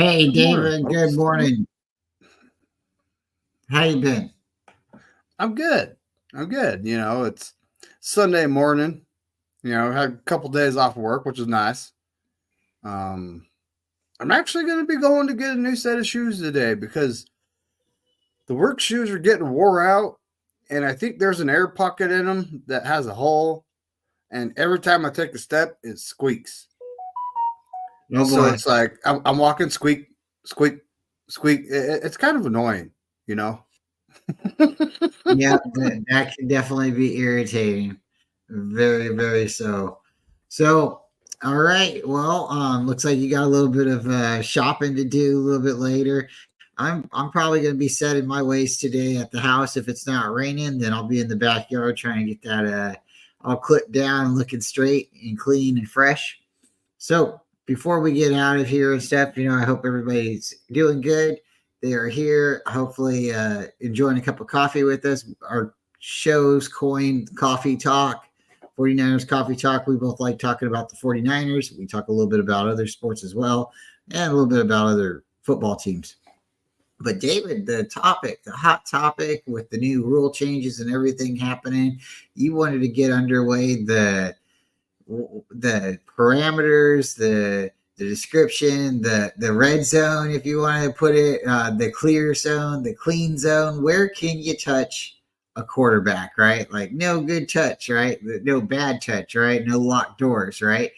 Hey, Good morning, David. Good folks. morning. How you been? I'm good. I'm good. It's Sunday morning. Had a couple days off of work, which is nice. Um, I'm actually going to be going to get a new set of shoes today because the work shoes are getting wore out, and I think there's an air pocket in them that has a hole, and every time I take a step, it squeaks. Oh So boy. it's like I'm walking, squeak, squeak, squeak. It's kind of annoying, you know. Yeah, that can definitely be irritating. Very, very so. So, all right. Well, looks like you got a little bit of shopping to do a little bit later. I'm probably going to be setting my ways today at the house. If it's not raining, then I'll be in the backyard trying to get that all clipped down, looking straight and clean and fresh. So before we get out of here and stuff, I hope everybody's doing good. They are here, hopefully enjoying a cup of coffee with us. Our show's coined Coffee Talk, 49ers Coffee Talk. We both like talking about the 49ers. We talk a little bit about other sports as well, and a little bit about other football teams. But David, the hot topic with the new rule changes and everything happening, you wanted to get underway the parameters, the description, the red zone, if you want to put it, the clear zone, the clean zone. Where can you touch a quarterback, right? Like no good touch, right? No bad touch, right? No locked doors, right?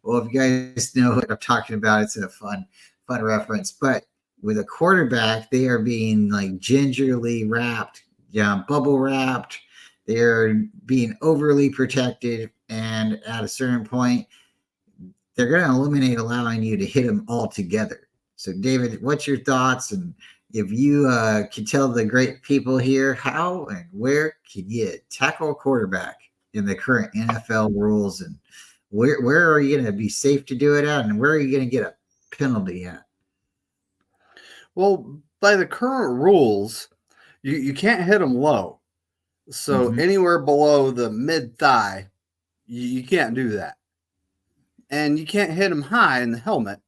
Well, if you guys know what I'm talking about, it's a fun reference. But with a quarterback, they are being like gingerly wrapped, bubble wrapped. They're being overly protected, and at a certain point, they're going to eliminate allowing you to hit them all together. So, David, what's your thoughts? And if you can tell the great people here, how and where can you tackle a quarterback in the current NFL rules, and where are you going to be safe to do it at, and where are you going to get a penalty at? Well, by the current rules, you can't hit them low. So Mm-hmm. anywhere below the mid thigh, you can't do that. And you can't hit them high in the helmet.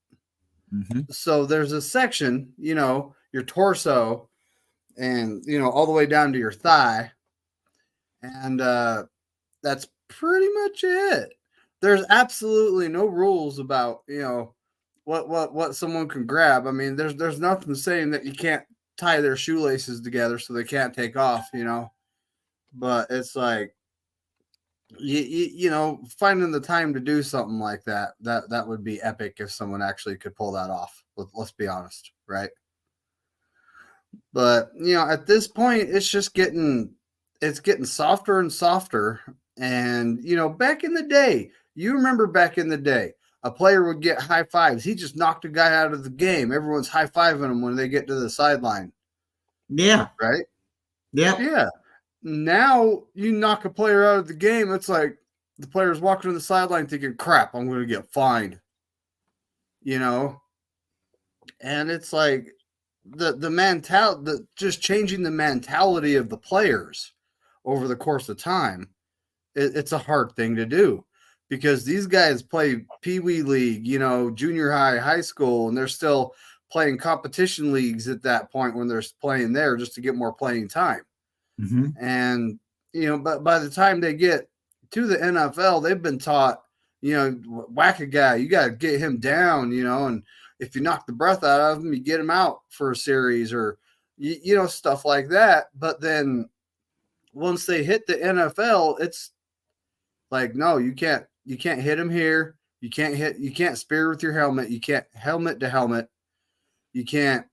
Mm-hmm. So there's a section, your torso and, all the way down to your thigh. And that's pretty much it. There's absolutely no rules about, what someone can grab. I mean, there's nothing saying that you can't tie their shoelaces together so they can't take off. But it's like finding the time to do something like that would be epic if someone actually could pull that off. Let's be honest, right? But at this point, it's getting softer and softer. And back in the day, you remember back in the day, a player would get high fives. He just knocked a guy out of the game. Everyone's high fiving him when they get to the sideline, Yeah. right? Yep. Yeah. Now you knock a player out of the game, it's like the player's walking to the sideline thinking, crap, I'm going to get fined, you know? And it's like the mentality, just changing the mentality of the players over the course of time, it's a hard thing to do because these guys play Pee Wee League, junior high, high school, and they're still playing competition leagues at that point when they're playing there just to get more playing time. Mm-hmm. And, but by the time they get to the NFL, they've been taught, whack a guy, you got to get him down, and if you knock the breath out of him, you get him out for a series or, stuff like that. But then once they hit the NFL, it's like, no, you can't hit him here. You can't spear with your helmet. You can't helmet to helmet. You can't,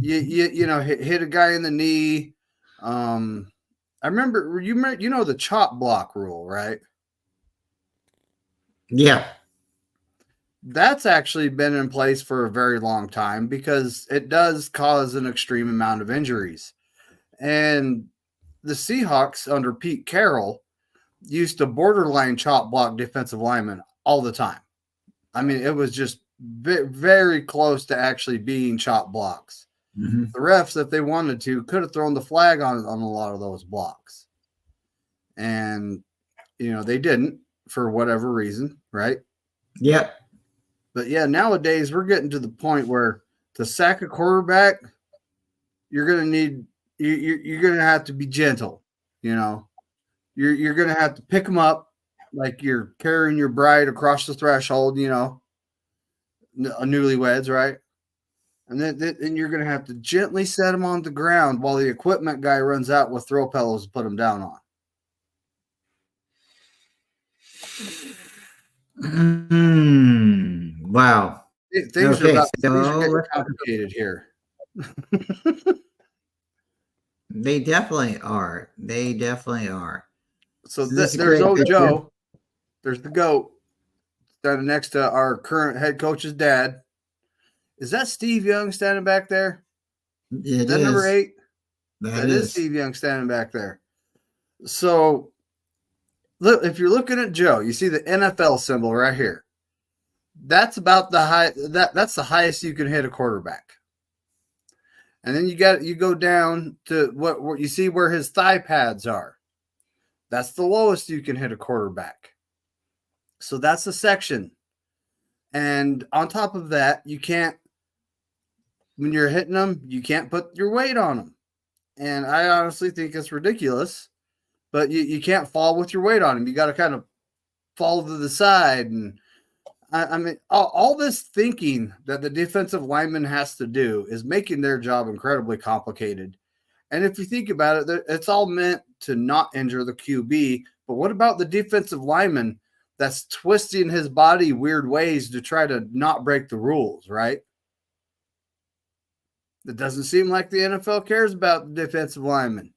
hit a guy in the knee. I remember the chop block rule, right? Yeah. That's actually been in place for a very long time because it does cause an extreme amount of injuries. And the Seahawks under Pete Carroll used to borderline chop block defensive linemen all the time. I mean, it was just very close to actually being chop blocks. Mm-hmm. The refs, if they wanted to, could have thrown the flag on a lot of those blocks. And, they didn't for whatever reason, right? Yep. But yeah, nowadays we're getting to the point where to sack a quarterback, you're going to need you're going to have to be gentle, you know. You're going to have to pick them up like you're carrying your bride across the threshold, you know, newlyweds, right? And then you're going to have to gently set them on the ground while the equipment guy runs out with throw pillows to put them down on. Wow. Things are So getting complicated here. They definitely are. They definitely are. So there's old Joe. There's the GOAT standing next to our current head coach's dad. Is that Steve Young standing back there? Is that number 8? That is Steve Young standing back there. So look, if you're looking at Joe, you see the NFL symbol right here. That's about the high. That's the highest you can hit a quarterback. And then you go down to what you see where his thigh pads are. That's the lowest you can hit a quarterback. So that's the section. And on top of that, you can't, when you're hitting them, you can't put your weight on them. And I honestly think it's ridiculous, but you can't fall with your weight on them. You got to kind of fall to the side. And I mean, all this thinking that the defensive lineman has to do is making their job incredibly complicated. And if you think about it, it's all meant to not injure the QB. But what about the defensive lineman that's twisting his body weird ways to try to not break the rules, right? It doesn't seem like the NFL cares about the defensive lineman.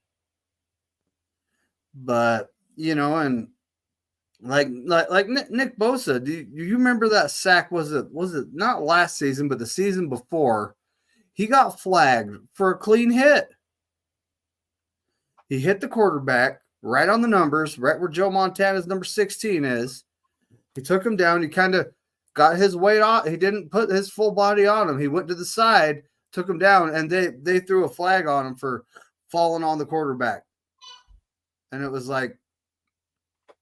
But, you know, and like Nick Bosa, do you remember that sack? Was it not last season, but the season before? He got flagged for a clean hit. He hit the quarterback right on the numbers, right where Joe Montana's number 16 is. He took him down. He kind of got his weight on. He didn't put his full body on him. He went to the side, took him down, and they threw a flag on him for falling on the quarterback. And it was like,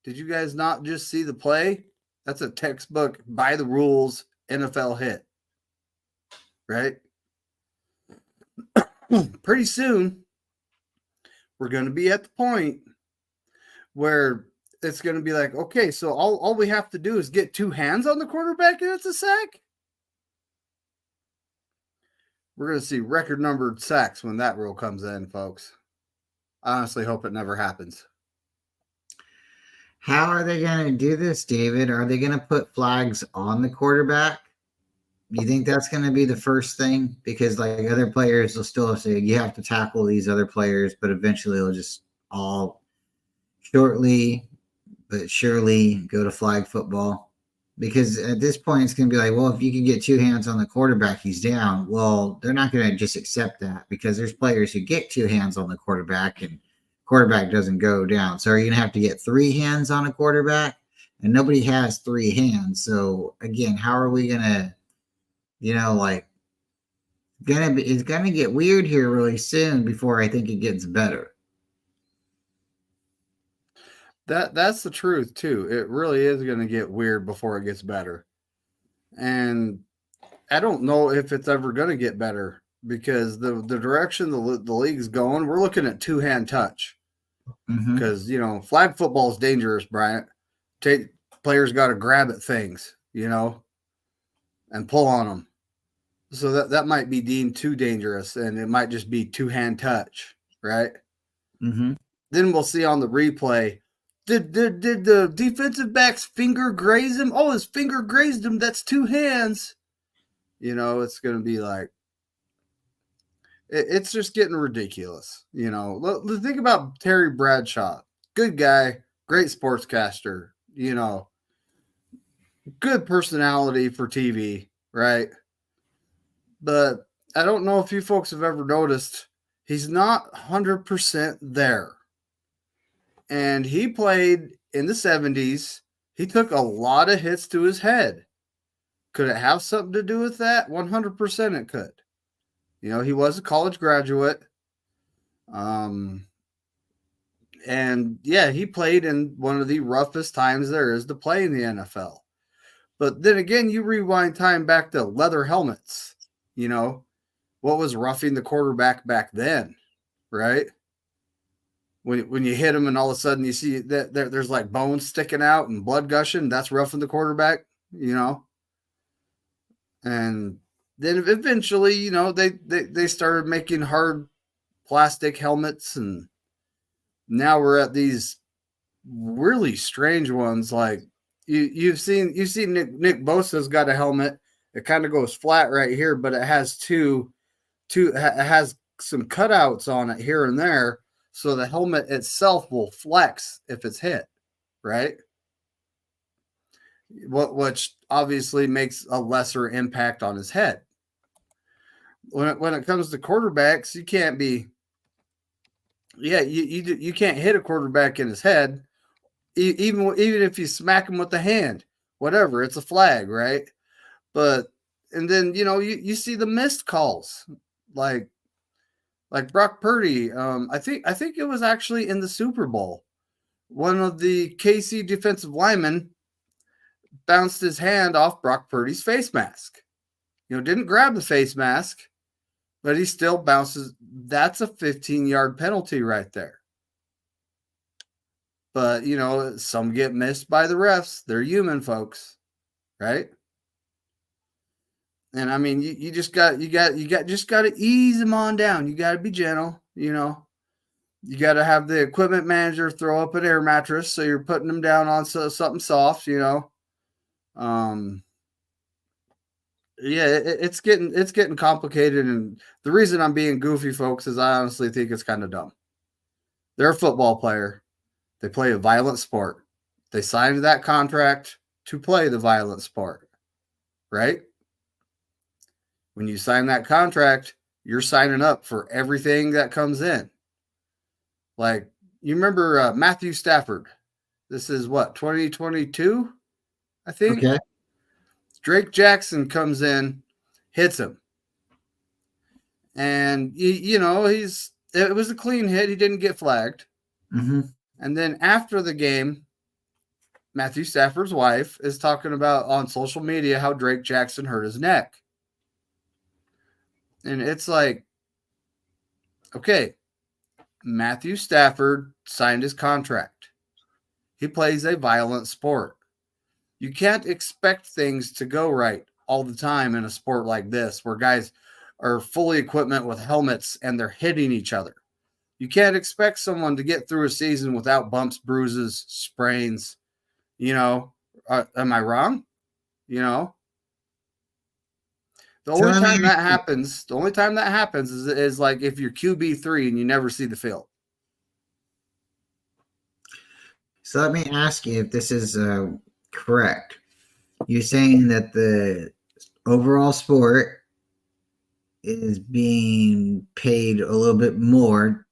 did you guys not just see the play? That's a textbook by the rules NFL hit, right? Pretty soon, we're going to be at the point where it's going to be like, okay, so all we have to do is get 2 hands on the quarterback and it's a sack. We're going to see record numbered sacks when that rule comes in, folks. I honestly hope it never happens. How are they going to do this, David? Are they going to put flags on the quarterback? You think that's going to be the first thing? Because like other players will still say you have to tackle these other players, but eventually they'll just all shortly but surely go to flag football. Because at this point it's going to be like, well, if you can get 2 hands on the quarterback, he's down. Well, they're not going to just accept that because there's players who get 2 hands on the quarterback and quarterback doesn't go down. So are you going to have to get 3 hands on a quarterback? And nobody has 3 hands. So again, how are we going to, it's going to get weird here really soon before I think it gets better. That's the truth too. It really is going to get weird before it gets better. And I don't know if it's ever going to get better because the direction the league's going, we're looking at 2-hand touch. Because, flag football is dangerous, Bryant. Players got to grab at things, and pull on them. So that might be deemed too dangerous, and it might just be 2-hand touch, right? Mm-hmm. Then we'll see on the replay, did the defensive back's finger graze him? Oh, his finger grazed him. That's 2 hands. It's going to be like, it's just getting ridiculous. Think about Terry Bradshaw. Good guy, great sportscaster, good personality for TV, right? But I don't know if you folks have ever noticed, he's not 100% there. And he played in the 70s. He took a lot of hits to his head. Could it have something to do with that? 100% it could. He was a college graduate. And yeah, he played in one of the roughest times there is to play in the NFL. But then again, you rewind time back to leather helmets. what was roughing the quarterback back then, right? When you hit him and all of a sudden you see that there's like bones sticking out and blood gushing, that's roughing the quarterback, you know. And then eventually, you know, they started making hard plastic helmets, and now we're at these really strange ones. Like you've seen Nick Bosa's got a helmet. It kind of goes flat right here, but it has it has some cutouts on it here and there, so the helmet itself will flex if it's hit, right? Which obviously makes a lesser impact on his head. When it comes to quarterbacks, you can't be, you can't hit a quarterback in his head, even if you smack him with the hand, whatever, it's a flag, right? But and then you know you see the missed calls, like Brock Purdy. I think it was actually in the Super Bowl. One of the KC defensive linemen bounced his hand off Brock Purdy's face mask. You know, didn't grab the face mask, but he still bounces. That's a 15-yard penalty right there. But, you know, some get missed by the refs. They're human, folks, right? And I mean, you just got to ease them on down. You got to be gentle, you know. You got to have the equipment manager throw up an air mattress so you're putting them down on something soft, you know. Yeah, it's getting complicated, and the reason I'm being goofy, folks, is I honestly think it's kind of dumb. They're a football player. They play a violent sport. They signed that contract to play the violent sport, right? When you sign that contract, you're signing up for everything that comes in. Like, you remember Matthew Stafford. This is what, 2022, I think? Okay. Drake Jackson comes in, hits him. And, you know, it was a clean hit. He didn't get flagged. Mm-hmm. And then after the game, Matthew Stafford's wife is talking about on social media how Drake Jackson hurt his neck. And it's like, okay, Matthew Stafford signed his contract. He plays a violent sport. You can't expect things to go right all the time in a sport like this, where guys are fully equipped with helmets and they're hitting each other. You can't expect someone to get through a season without bumps, bruises, sprains. You know, am I wrong? You know, the only time that happens is like if you're QB3 and you never see the field. So let me ask you if this is correct. You're saying that the overall sport is being paid a little bit more.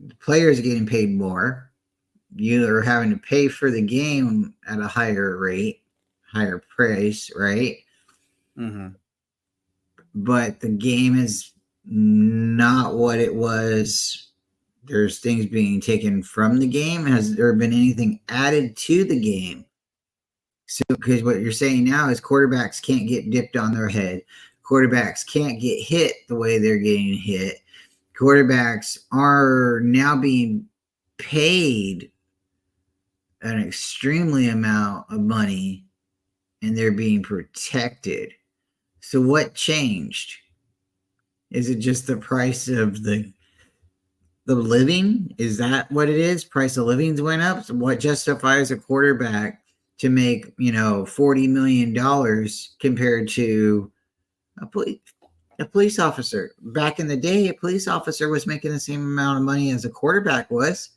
The players are getting paid more. You are having to pay for the game at a higher rate, higher price, right? Mm-hmm. But the game is not what it was. There's things being taken from the game. Has there been anything added to the game? So, because what you're saying now is quarterbacks can't get dipped on their head. Quarterbacks can't get hit the way they're getting hit. Quarterbacks are now being paid an extremely amount of money, and they're being protected. So what changed? Is it just the price of the living? Is that what it is? Price of livings went up. So what justifies a quarterback to make, $40 million compared to a police officer? Back in the day, a police officer was making the same amount of money as a quarterback was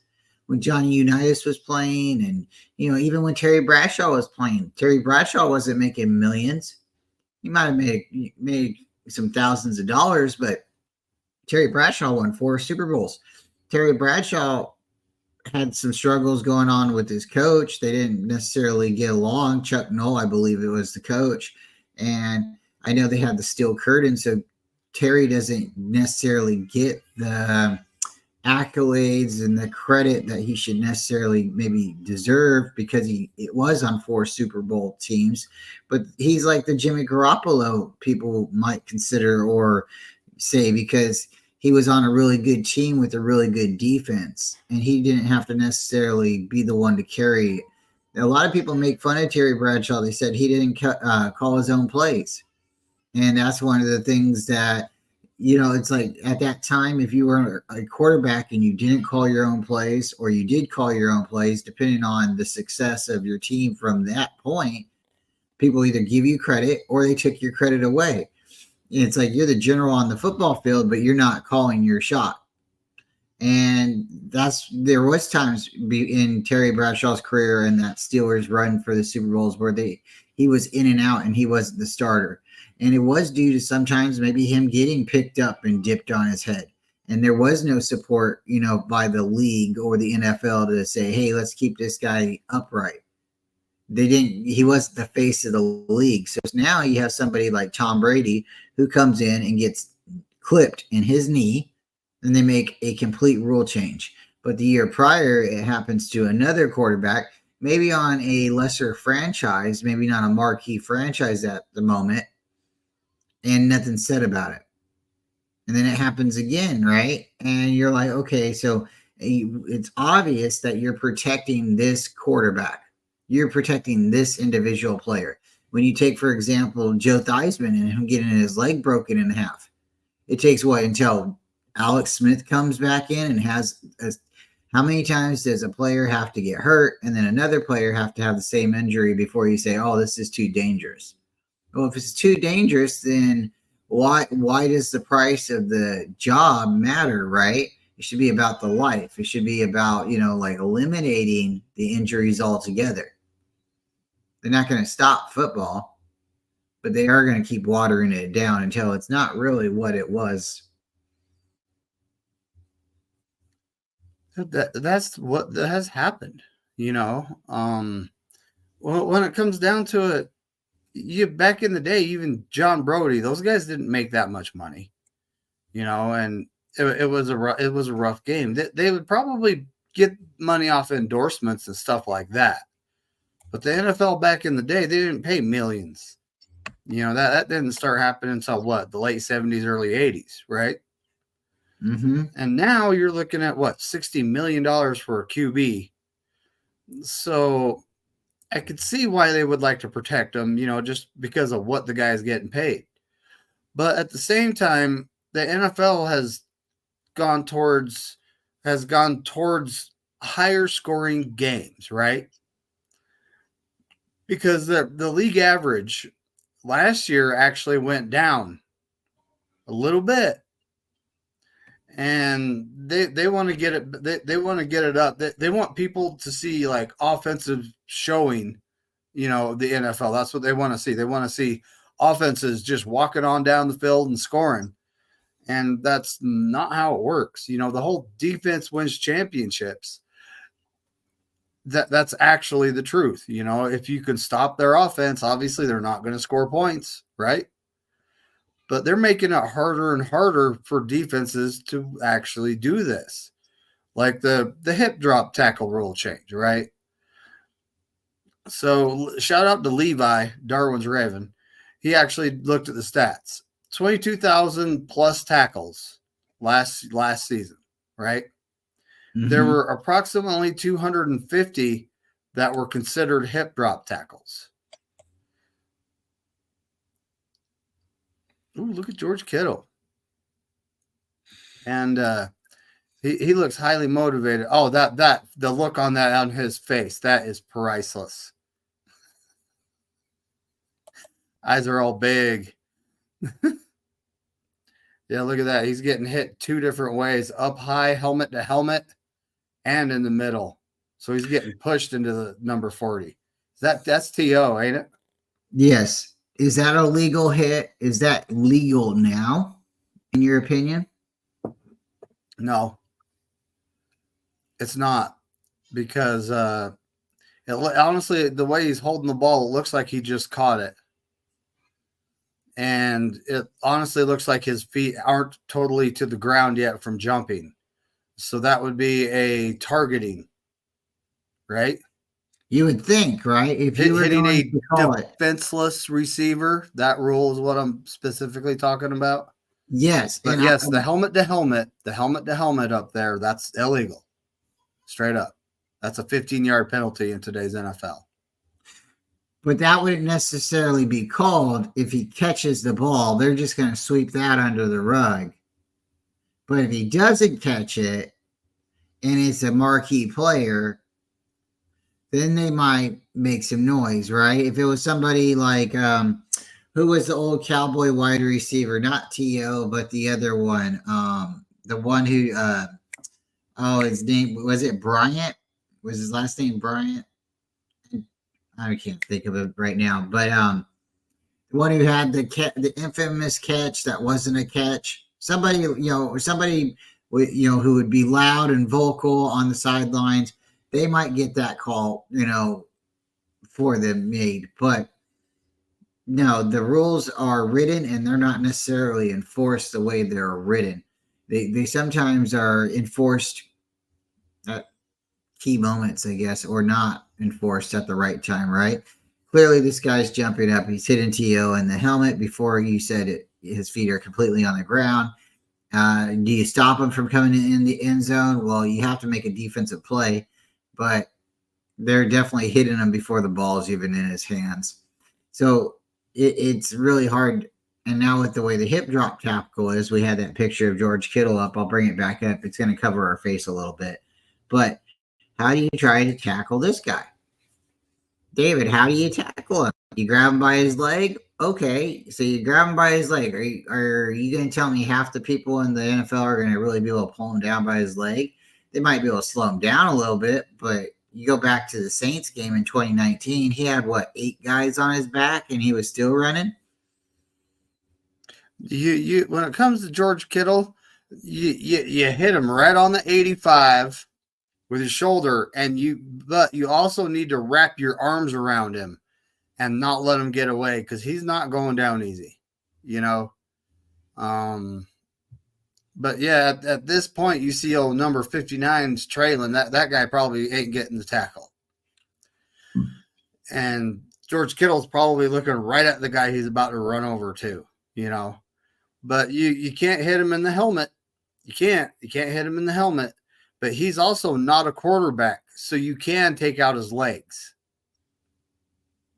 when Johnny Unitas was playing, and even when Terry Bradshaw was playing. Terry Bradshaw wasn't making millions. He might have made some thousands of dollars, but Terry Bradshaw won 4 Super Bowls. Terry Bradshaw had some struggles going on with his coach. They didn't necessarily get along. Chuck Noll, I believe it was the coach. And I know they had the steel curtain, so Terry doesn't necessarily get the accolades and the credit that he should necessarily maybe deserve, because it was on 4 Super Bowl teams. But he's like the Jimmy Garoppolo people might consider, or say, because he was on a really good team with a really good defense, and he didn't have to necessarily be the one to carry it. A lot of people make fun of Terry Bradshaw. They said he didn't call his own plays. And that's one of the things that, it's like at that time, if you were a quarterback and you didn't call your own plays, or you did call your own plays, depending on the success of your team from that point, people either give you credit or they took your credit away. It's like you're the general on the football field, but you're not calling your shot. And there was times in Terry Bradshaw's career and that Steelers run for the Super Bowls where he was in and out and he wasn't the starter. And it was due to sometimes maybe him getting picked up and dipped on his head. And there was no support, by the league or the NFL to say, hey, let's keep this guy upright. He wasn't the face of the league. So now you have somebody like Tom Brady who comes in and gets clipped in his knee, and they make a complete rule change. But the year prior, it happens to another quarterback, maybe on a lesser franchise, maybe not a marquee franchise at the moment, and nothing said about it. And then it happens again, right? And you're like, okay, so it's obvious that you're protecting this quarterback. You're protecting this individual player. When you take, for example, Joe Theismann and him getting his leg broken in half, it takes what until Alex Smith comes back in and how many times does a player have to get hurt and then another player have to have the same injury before you say, oh, this is too dangerous? Well, if it's too dangerous, then why does the price of the job matter, right? It should be about the life. It should be about, like eliminating the injuries altogether. They're not going to stop football, but they are going to keep watering it down until it's not really what it was. That's what has happened, Well, when it comes down to it, back in the day, even John Brody, those guys didn't make that much money, and it was a rough game. They would probably get money off endorsements and stuff like that. But the NFL back in the day, they didn't pay millions. That didn't start happening until the late 70s, early 80s, right? Mm-hmm. And now you're looking at $60 million for a QB. So I could see why they would like to protect him, just because of what the guy is getting paid. But at the same time, the NFL has gone towards higher scoring games, right? Because the league average last year actually went down a little bit, and they want to get it. They want to get it up. They want people to see like offensive showing, the NFL. That's what they want to see. They want to see offenses just walking on down the field and scoring, and that's not how it works. The whole defense wins championships. That's actually the truth. If you can stop their offense, obviously they're not going to score points, right? But they're making it harder and harder for defenses to actually do this. Like the hip drop tackle rule change, right? So shout out to Levi, Darwin's Raven. He actually looked at the stats. 22,000 plus tackles last season, right? Mm-hmm. There were approximately 250 that were considered hip drop tackles. Ooh, look at George Kittle. And he looks highly motivated. Oh, the look on his face, that is priceless. Eyes are all big. Yeah, look at that. He's getting hit two different ways, up high, helmet to helmet, and in the middle. So he's getting pushed into the number 40. That's TO, ain't it? Yes. Is that a legal hit? Is that legal now, in your opinion? No. It's not. Because honestly, the way he's holding the ball, it looks like he just caught it. And it honestly looks like his feet aren't totally to the ground yet from jumping. So that would be a targeting, right? You would think, right? If you were hitting a defenseless receiver, that rule is what I'm specifically talking about. Yes, But and yes, the helmet to helmet up there, that's illegal. Straight up. That's a 15-yard penalty in today's NFL. but that wouldn't necessarily be called if he catches the ball. They're just going to sweep that under the rug. But if he doesn't catch it and it's a marquee player, then they might make some noise, right? If it was somebody like who was the old Cowboy wide receiver, not T.O., but the other one, the one who his name was it Bryant? Was his last name Bryant? I can't think of it right now, but the one who had the infamous catch that wasn't a catch. Somebody, or somebody, who would be loud and vocal on the sidelines. They might get that call, for them made, but no, the rules are written and they're not necessarily enforced the way they're written. They sometimes are enforced at key moments, I guess, or not enforced at the right time, right? Clearly, this guy's jumping up. He's hitting T.O. in the helmet before you said it. His feet are completely on the ground. Do you stop him from coming in the end zone? Well, you have to make a defensive play, but they're definitely hitting him before the ball's even in his hands. So it's really hard. And now with the way the hip drop tackle is, we had that picture of George Kittle up. I'll bring it back up. It's going to cover our face a little bit. But how do you try to tackle this guy? David, how do you tackle him? You grab him by his leg? Okay, so you grab him by his leg. Are you going to tell me half the people in the NFL are going to really be able to pull him down by his leg? They might be able to slow him down a little bit, but you go back to the Saints game in 2019, he had 8 guys on his back and he was still running? You when it comes to George Kittle, you hit him right on the 85 with his shoulder, but you also need to wrap your arms around him and not let him get away, because he's not going down easy, But yeah, at this point, you see old number 59's trailing. That guy probably ain't getting the tackle. And George Kittle's probably looking right at the guy he's about to run over to, But you can't hit him in the helmet. You can't hit him in the helmet. But he's also not a quarterback, so you can take out his legs.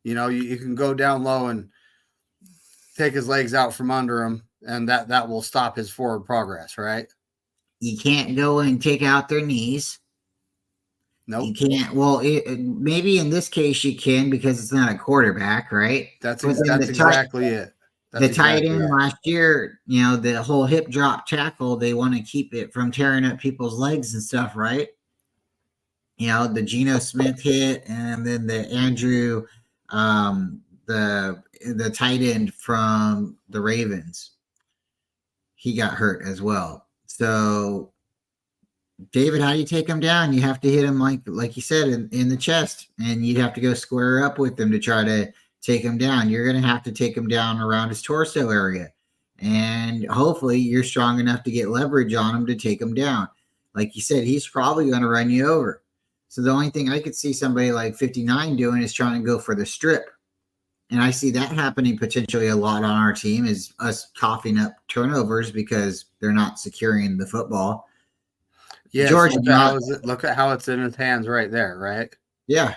You can go down low and take his legs out from under him, and that will stop his forward progress, right? You can't go and take out their knees. Nope. You can't. Well, maybe in this case you can, because it's not a quarterback, right? That's exactly it. The tight end last year, the whole hip drop tackle, they want to keep it from tearing up people's legs and stuff, right? The Geno Smith hit, and then the Andrew, the tight end from the Ravens, he got hurt as well. So, David, how do you take him down? You have to hit him like you said in the chest, and you'd have to go square up with him to try to take him down. You're going to have to take him down around his torso area, and hopefully you're strong enough to get leverage on him to take him down. Like you said, he's probably going to run you over. So the only thing I could see somebody like 59 doing is trying to go for the strip. And I see that happening potentially a lot on our team, is us coughing up turnovers because they're not securing the football. Yeah, George, look at how it's in his hands right there, right? Yeah.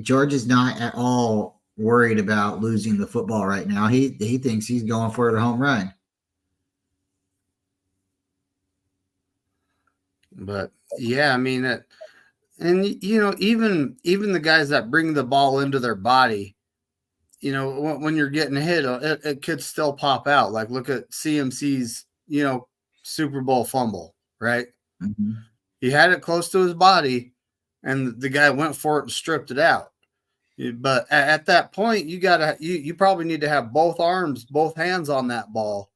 George is not at all worried about losing the football right now. He thinks he's going for the home run. But yeah, I mean that, and even the guys that bring the ball into their body, when you're getting hit, it could still pop out. Like, look at CMC's, Super Bowl fumble, right? Mm-hmm. He had it close to his body, and the guy went for it and stripped it out. But at that point, you probably need to have both hands on that ball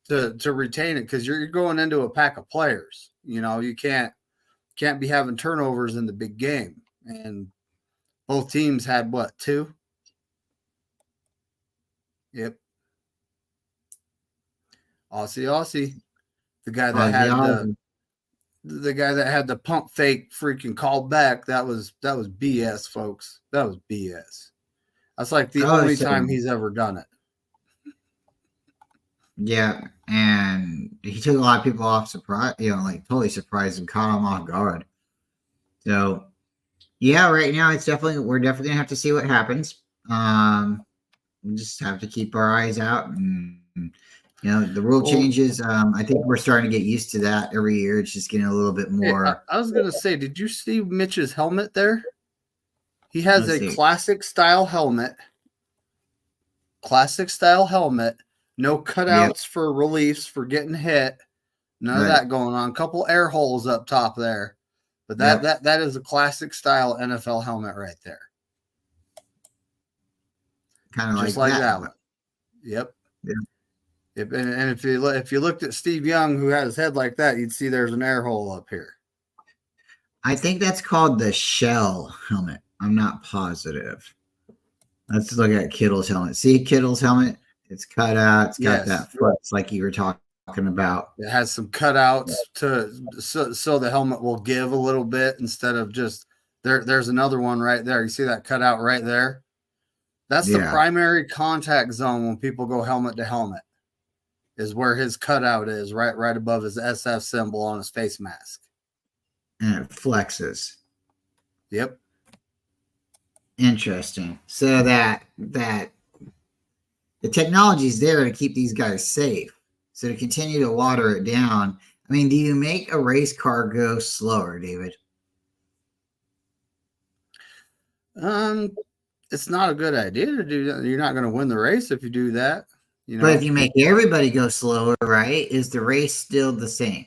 to retain it, because you're going into a pack of players. You can't be having turnovers in the big game. And both teams had 2? Yep. Aussie. The guy that had the pump fake freaking called back, that was BS, folks. That was BS. That's like the only time he's ever done it. Yeah, and he took a lot of people off surprise, like totally surprised and caught them off guard. So yeah, right now we're definitely gonna have to see what happens. We just have to keep our eyes out, and the rule Well, changes. I think we're starting to get used to that every year. It's just getting a little bit hey, more. I was gonna say, did you see Mitch's helmet there? He has Let's a see. classic style helmet, no Yep. cutouts for reliefs for getting hit, none of Right. that going on. A couple air holes up top there, but that Yep. that that is a classic style NFL helmet right there, Kind of just like like that. that one. Yep. Yeah. And if you looked at Steve Young, who had his head like that, you'd see there's an air hole up here. I think that's called the shell helmet. I'm not positive. Let's look at Kittle's helmet. See Kittle's helmet? It's cut out. It's got Yes, that flex like you were talking about. it has some cutouts so the helmet will give a little bit instead of just there. There's another one right there. You see that cutout right there? That's the Yeah, primary contact zone when people go helmet to helmet. Is where his cutout is, right above his SF symbol on his face mask. and it flexes. Yep. Interesting. So that the technology is there to keep these guys safe. So to continue to water it down, I mean, do you make a race car go slower, David? It's not a good idea to do that. You're not going to win the race if you do that. You But if know, you make everybody go slower, right, is the race still the same?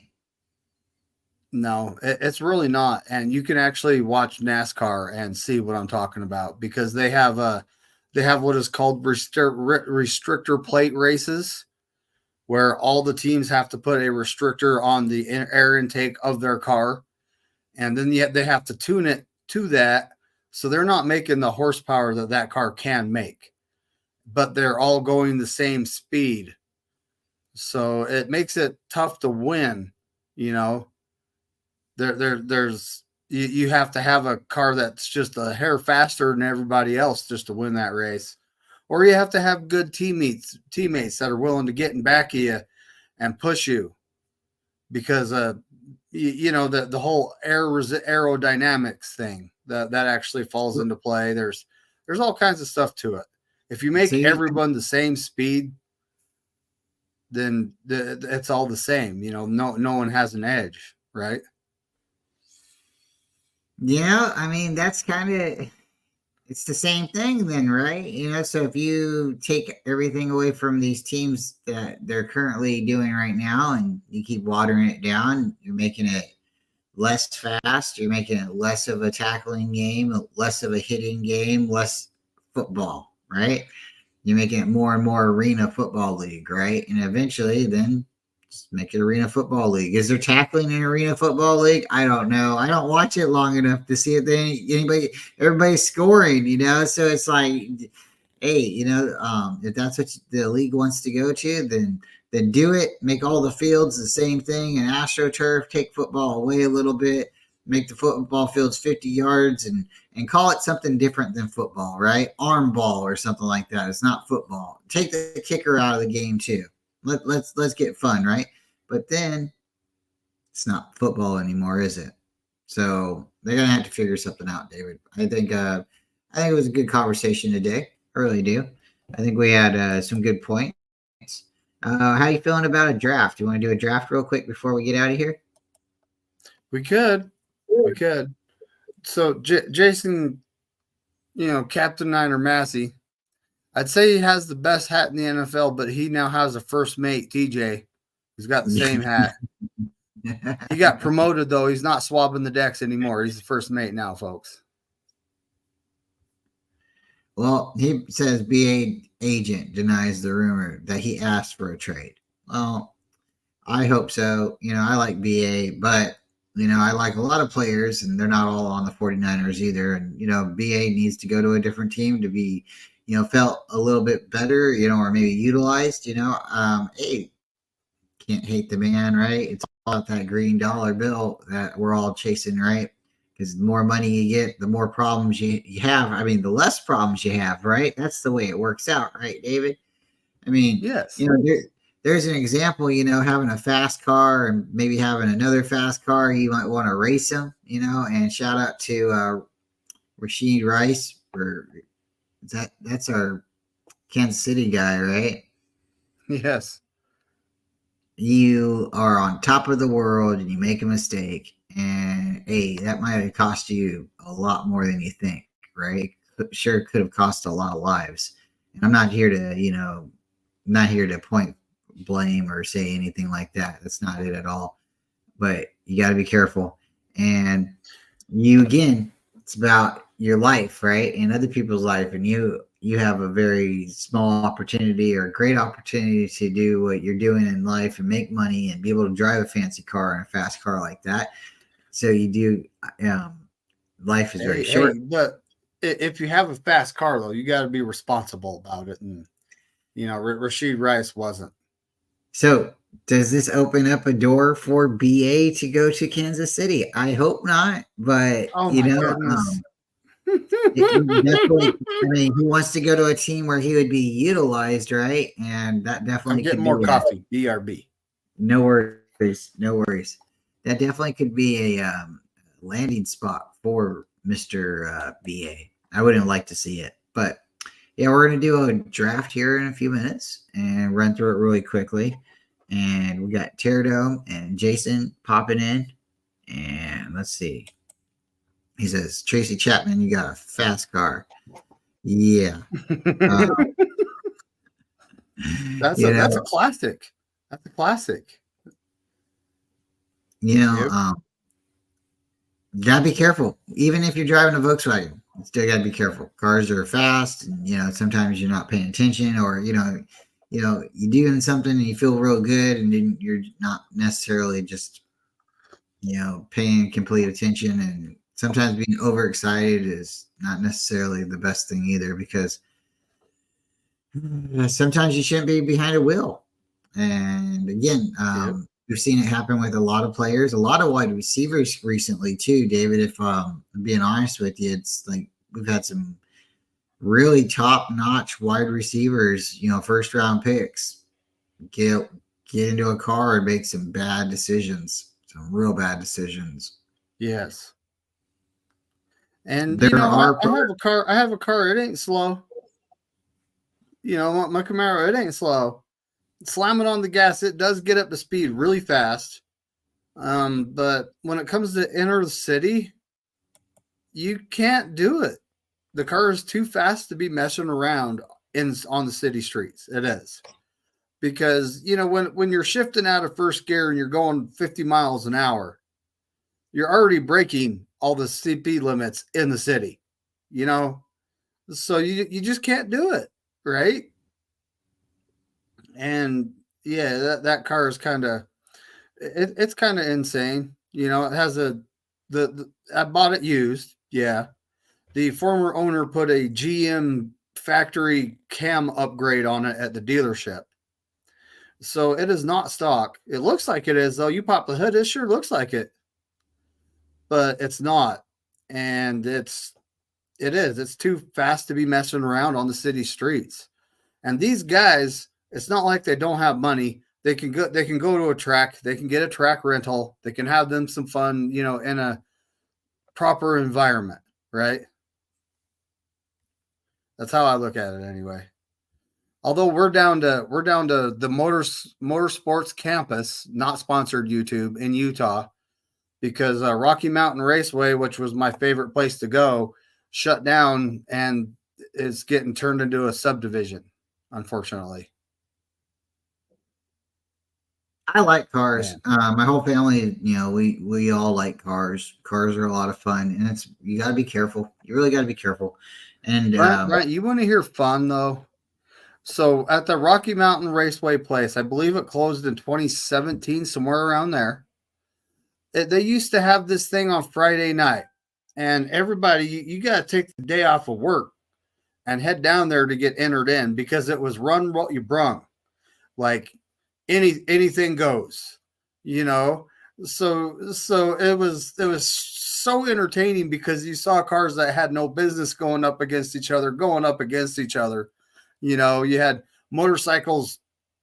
no, it's really not. And you can actually watch NASCAR and see what I'm talking about because they have what is called restrictor plate races, where all the teams have to put a restrictor on the air intake of their car, and then yet they have to tune it to that, so they're not making the horsepower that car can make, but they're all going the same speed. So it makes it tough to win. You know, there's you have to have a car that's just a hair faster than everybody else just to win that race, or you have to have good teammates that are willing to get in back of you and push you because the whole aerodynamics thing that actually falls into play. There's all kinds of stuff to it. If you So make you, everyone the same speed, then it's all the same. No one has an edge, right? yeah, I mean, that's kind of it's the same thing then, right? So if you take everything away from these teams that they're currently doing right now and you keep watering it down, you're making it less fast, you're making it less of a tackling game, less of a hitting game, less football, right? You're making it more and more arena football league, right? And eventually then just make it arena football league. Is there tackling in arena football league? I don't know. I don't watch it long enough to see if everybody's scoring, So it's like, hey, if that's what the league wants to go to, then do it. Make all the fields the same thing and AstroTurf, take football away a little bit, make the football fields 50 yards and call it something different than football, right? Arm ball or something like that. It's not football. Take the kicker out of the game too. Let's get fun, right? But then it's not football anymore, is it? So they're gonna have to figure something out, David. I think it was a good conversation today. I really do. I think we had some good points. How you feeling about a draft? You want to do a draft real quick before we get out of here? We could. So Jason, Captain Niner Massey, I'd say he has the best hat in the NFL, but he now has a first mate, TJ, who's got the same hat. He got promoted, though. He's not swabbing the decks anymore. He's the first mate now, folks. Well, he says BA agent denies the rumor that he asked for a trade. Well, I hope so. I like BA, but I like a lot of players and they're not all on the 49ers either. And, BA needs to go to a different team to be, felt a little bit better, or maybe utilized, hey, can't hate the man, right? It's all about that green dollar bill that we're all chasing, right? Because the more money you get, the more problems you have. I mean, the less problems you have, right? That's the way it works out, right, David? I mean, Yes. you know, there, there's an example, having a fast car and maybe having another fast car, you might want to race them, and shout out to Rashid Rice, or that's our Kansas City guy, right? Yes. You are on top of the world and you make a mistake, and hey, that might have cost you a lot more than you think, right? Sure, it could have cost a lot of lives. And I'm not here to, not here to point blame or say anything like that. That's not it at all. But you got to be careful. And you, again, it's about your life, right? And other people's life. And you have a very small opportunity or a great opportunity to do what you're doing in life and make money and be able to drive a fancy car and a fast car like that. So you do. Life is very short. But if you have a fast car, though, you got to be responsible about it. And, Rashid Rice wasn't. So does this open up a door for BA to go to Kansas City? I hope not, but goodness. Definitely, I mean, he wants to go to a team where he would be utilized, right? And that definitely I'm getting more coffee. BRB. No worries, no worries. That definitely could be a landing spot for Mr. BA. I wouldn't like to see it, but yeah, we're going to do a draft here in a few minutes and run through it really quickly. And we got Teradome and Jason popping in. And let's see. He says, Tracy Chapman, you got a fast car. Yeah. That's a classic. That's a classic. Gotta be careful. Even if you're driving a Volkswagen, you still gotta be careful. Cars are fast, and sometimes you're not paying attention, or you're doing something and you feel real good, and then you're not necessarily just paying complete attention. And sometimes being overexcited is not necessarily the best thing either, because sometimes you shouldn't be behind a wheel. And again, we've seen it happen with a lot of players, a lot of wide receivers recently too, David. If I'm being honest with you, it's like we've had some really top-notch wide receivers, first round picks, get into a car and make some bad decisions, some real bad decisions. Yes. And I have a car. It ain't slow. My Camaro, it ain't slow. Slam it on the gas, it does get up to speed really fast. But when it comes to enter the city, you can't do it. The car is too fast to be messing around on the city streets. It is. Because, when you're shifting out of first gear and you're going 50 miles an hour, you're already breaking all the CP limits in the city, so you just can't do it, right? And yeah, that car is kind of it's kind of insane. It has I bought it used. Yeah, the former owner put a GM factory cam upgrade on it at the dealership, so it is not stock. It looks like it is though. You pop the hood, it sure looks like it, but it's not. And it's too fast to be messing around on the city streets. And these guys, it's not like they don't have money. They can go to a track. They can get a track rental. They can have them some fun, in a proper environment, right? That's how I look at it anyway. Although we're down to the Motorsports Campus, not sponsored YouTube, in Utah, because Rocky Mountain Raceway, which was my favorite place to go, shut down and is getting turned into a subdivision, unfortunately. I like cars. My whole family, we all like cars. Cars are a lot of fun, and you got to be careful. You really got to be careful. And right, you want to hear fun though? So at the Rocky Mountain Raceway place, I believe it closed in 2017, somewhere around there. They used to have this thing on Friday night, and everybody, you got to take the day off of work and head down there to get entered in, because it was run what you brung. Like anything goes, So it was so entertaining, because you saw cars that had no business going up against each other. You had motorcycles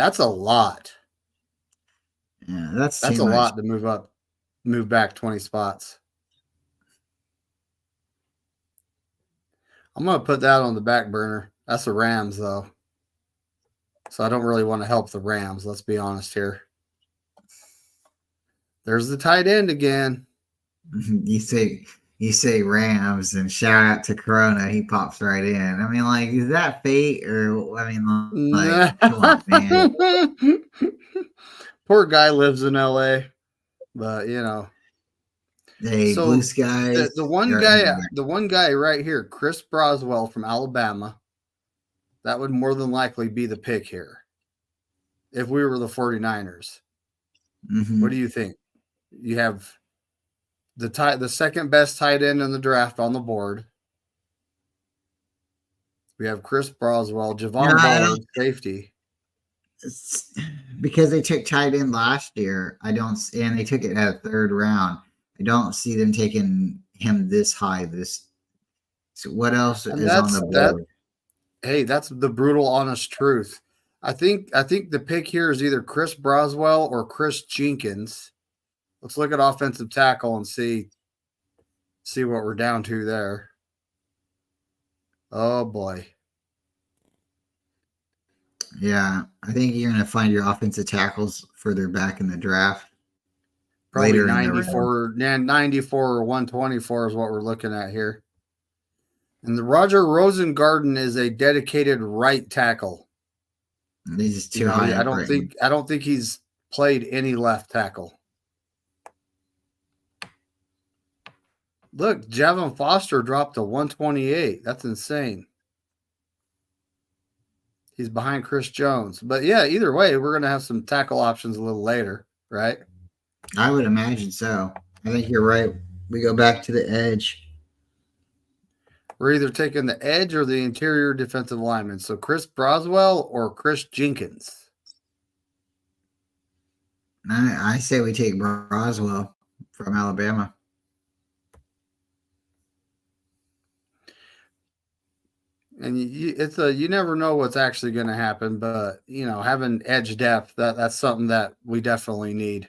That's a lot. Yeah, that's That's too a much. lot to move back 20 spots. I'm going to put that on the back burner. That's the Rams, though. So I don't really want to help the Rams. Let's be honest here. There's the tight end again. You say Rams and shout out to Corona. He pops right in. I mean, like, is that fate or I mean, like, come on, man. Poor guy lives in LA, but you know. Hey, blue So skies. the one guy right here, Chris Broswell from Alabama, that would more than likely be the pick here if we were the 49ers. Mm-hmm. What do you think? You have the second best tight end in the draft on the board. We have Chris Broswell, No, Javon I Bullard, don't. safety. It's because they took tight end last year. I don't, and they took it at a third round. I don't see them taking him this high. This. So what else And is on the board? hey, that's the brutal honest truth. I think the pick here is either Chris Broswell or Chris Jenkins. Let's look at offensive tackle and see what we're down to there. Oh boy. Yeah, I think you're going to find your offensive tackles further back in the draft. Probably Later in the round. 94 or 124 is what we're looking at here. And the Roger Rosengarten is a dedicated right tackle. This is too high. I don't think he's played any left tackle. Look, Javon Foster dropped to 128. That's insane. He's behind Chris Jones. But yeah, either way, we're going to have some tackle options a little later, right? I would imagine so. I think you're right. We go back to the edge. We're either taking the edge or the interior defensive lineman. So Chris Broswell or Chris Jenkins. I say we take Roswell from Alabama. And you never know what's actually going to happen, but having edge depth, that's something that we definitely need.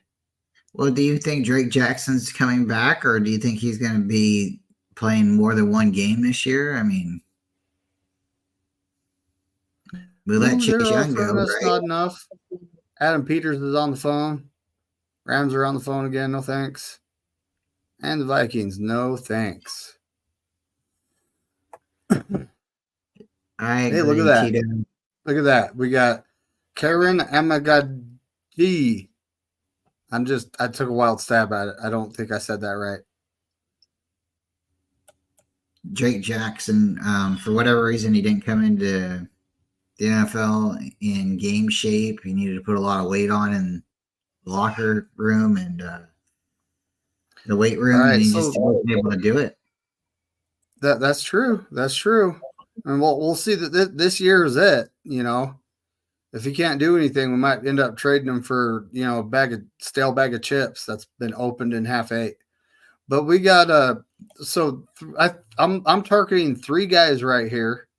Well, do you think Drake Jackson's coming back, or do you think he's going to be playing more than one game this year? I mean, we let Chase Young go, That's right? not enough. Adam Peters is on the phone. Rams are on the phone again. No thanks. And the Vikings, no thanks. I agree. Hey, look at that. Look at that. We got Karen Amagadi. I took a wild stab at it. I don't think I said that right. Drake Jackson, for whatever reason, he didn't come into the NFL in game shape. He needed to put a lot of weight on in the locker room and the weight room, and he just wasn't able to do it. That's true. That's true. And we'll see that this year is it. If he can't do anything, we might end up trading him for a stale bag of chips that's been opened in half ate. But we got I'm targeting three guys right here.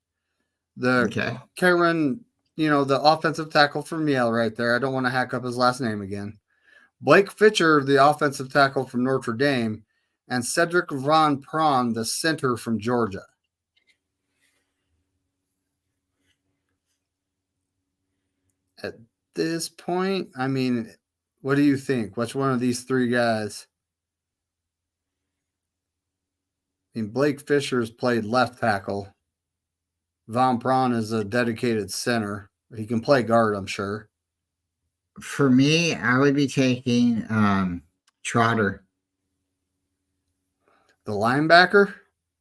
Karen, the offensive tackle from Yale right there. I don't want to hack up his last name again. Blake Fitcher, the offensive tackle from Notre Dame, and Cedric Von Prawn, the center from Georgia. At this point, I mean, what do you think? Which one of these three guys? I mean, Blake Fisher's played left tackle. Von Prawn is a dedicated center. He can play guard, I'm sure. For me, I would be taking Trotter. The linebacker?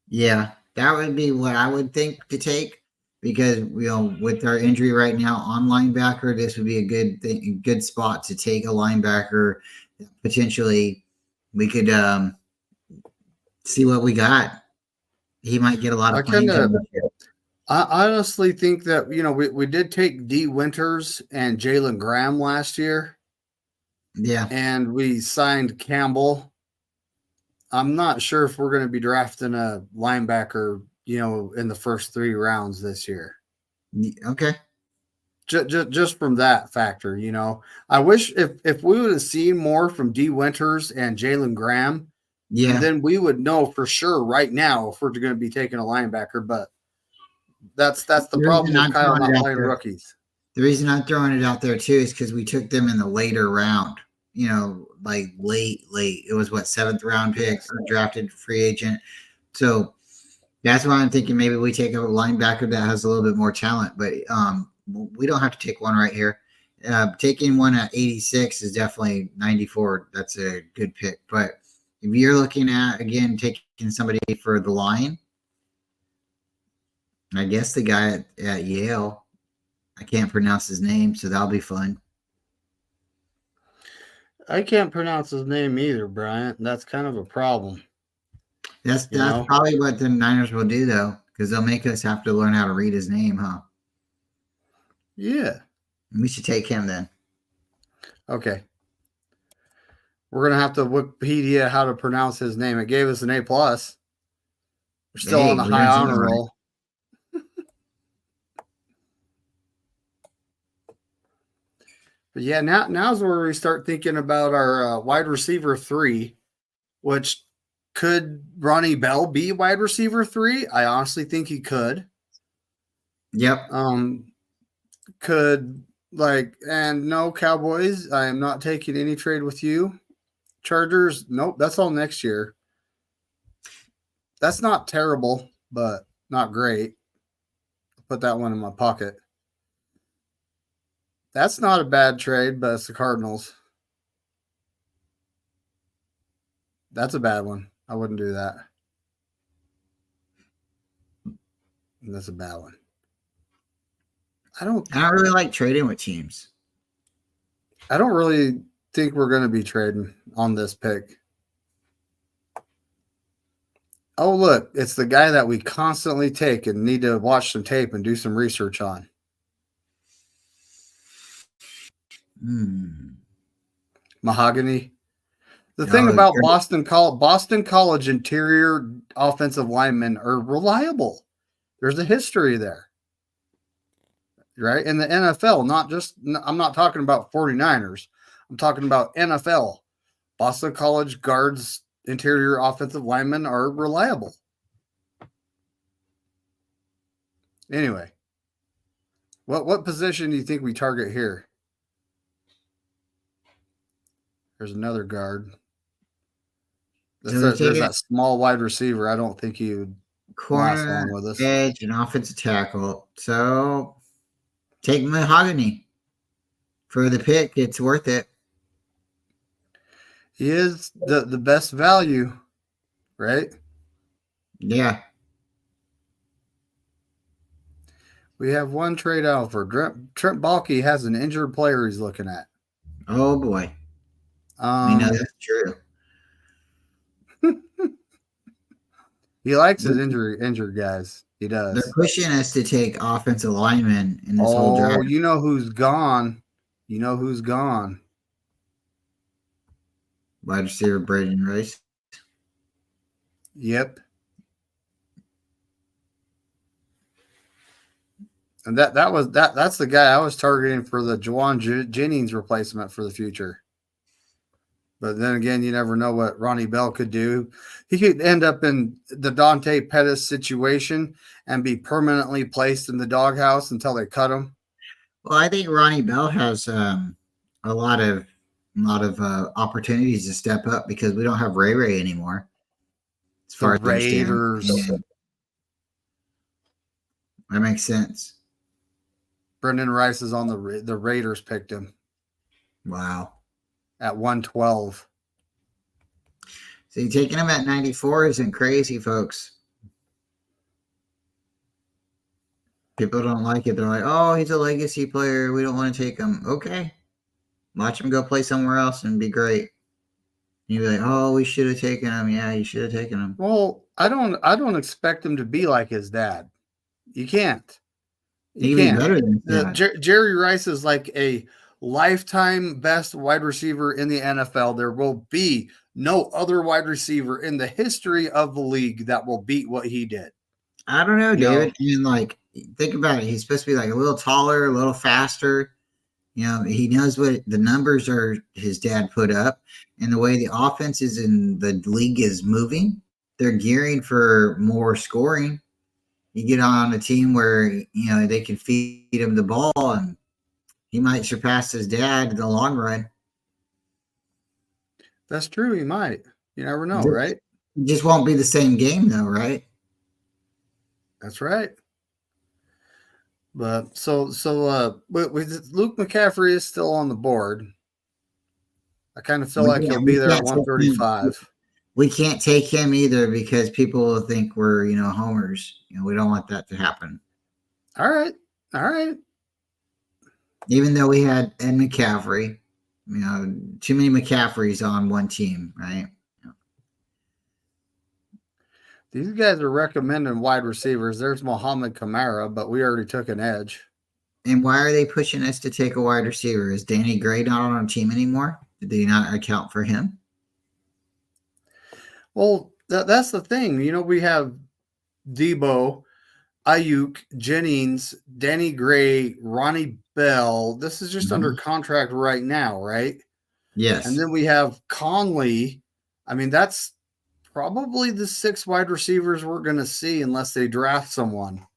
Yeah, that would be what I would think to take because with our injury right now on linebacker, this would be a good spot to take a linebacker. Potentially, we could see what we got. He might get a lot of playing time. I honestly think that we did take D. Winters and Jalen Graham last year. Yeah, and we signed Campbell. I'm not sure if we're going to be drafting a linebacker, in the first 3 rounds this year. Okay. just from that factor, you know. I wish if we would have seen more from D. Winters and Jalen Graham, Yeah. then we would know for sure right now if we're going to be taking a linebacker. But that's the problem with Kyle not playing rookies. The reason I'm throwing it out there too is because we took them in the later round. You know, like late. It was what, 7th round pick or drafted free agent. So that's why I'm thinking maybe we take a linebacker that has a little bit more talent. But we don't have to take one right here. Taking one at 86 is definitely 94. That's a good pick. But if you're looking at, again, taking somebody for the line, I guess the guy at Yale, I can't pronounce his name, so that'll be fun. I can't pronounce his name either, Bryant. That's kind of a problem. That's probably what the Niners will do, though, because they'll make us have to learn how to read his name, huh? Yeah. We should take him then. Okay. We're going to have to Wikipedia how to pronounce his name. It gave us an A+. We're still on the high honor roll. But yeah, now's where we start thinking about our wide receiver 3, which could Ronnie Bell be wide receiver 3? I honestly think he could. Yep. Could and no, Cowboys, I am not taking any trade with you. Chargers, nope, that's all next year. That's not terrible, but not great. I'll put that one in my pocket. That's not a bad trade, but it's the Cardinals. That's a bad one. I wouldn't do that. That's a bad one. I don't really like trading with teams. I don't really think we're going to be trading on this pick. Oh, look, it's the guy that we constantly take and need to watch some tape and do some research on. Mahogany. The thing about Boston College interior offensive linemen are reliable. There's a history there. Right? In the NFL, I'm not talking about 49ers. I'm talking about NFL. Boston College guards, interior offensive linemen are reliable. Anyway, what position do you think we target here? There's another guard. There's that small wide receiver. I don't think he would last long with us. Edge, and offensive tackle. So take Mahogany for the pick. It's worth it. He is the best value, right? Yeah. We have one trade offer. Trent Baalke has an injured player he's looking at. Oh boy. We know that's true. He likes his injured guys. He does. They're pushing us to take offensive linemen in this whole draft. Oh, you know who's gone. Wide receiver Braden Rice. Yep. And that's the guy I was targeting for the Juwan Jennings replacement for the future. But then again, you never know what Ronnie Bell could do. He could end up in the Dante Pettis situation and be permanently placed in the doghouse until they cut him. Well, I think Ronnie Bell has a lot of opportunities to step up because we don't have Ray anymore. As far as Raiders. That makes sense. Brendan Rice is on the Raiders. Picked him. Wow. At 112. See, taking him at 94 isn't crazy, folks. People don't like it. They're like, oh, he's a legacy player. We don't want to take him. Okay. Watch him go play somewhere else and be great. You'd be like, oh, we should have taken him. Yeah, you should have taken him. Well, I don't expect him to be like his dad. You can't. You can't. Be better than that. Jerry Rice is like a lifetime best wide receiver in the NFL. There will be no other wide receiver in the history of the league that will beat what he did. I don't know, David. I mean, like, think about it. He's supposed to be like a little taller, a little faster. He knows what the numbers are his dad put up, and the way the offense is in the league is moving. They're gearing for more scoring. You get on a team where they can feed him the ball, and he might surpass his dad in the long run. That's true. He might. You never know, right? It just won't be the same game, though, right? That's right. But with Luke McCaffrey is still on the board. I kind of feel like he'll be there at 135. We can't take him either because people will think we're, homers. We don't want that to happen. All right. Even though we had Ed McCaffrey, too many McCaffreys on one team, right? These guys are recommending wide receivers. There's Mohamed Kamara, but we already took an edge. And why are they pushing us to take a wide receiver? Is Danny Gray not on our team anymore? Did they not account for him? Well, that's the thing. We have Debo, Ayuk, Jennings, Danny Gray, Ronnie Bell. This is just under contract right now, right? Yes. And then we have Conley. I mean, that's probably the 6 wide receivers we're going to see unless they draft someone.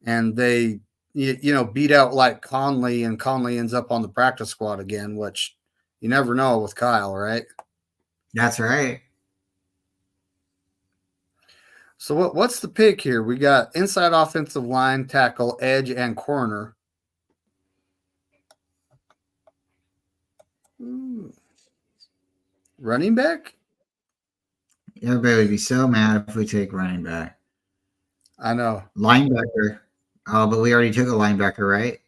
And they, beat out like Conley, and Conley ends up on the practice squad again, which you never know with Kyle, right? That's right. So what's the pick here? We got inside offensive line, tackle, edge, and corner. Running back? Everybody would be so mad if we take running back. I know. Linebacker. Oh, but we already took a linebacker, right?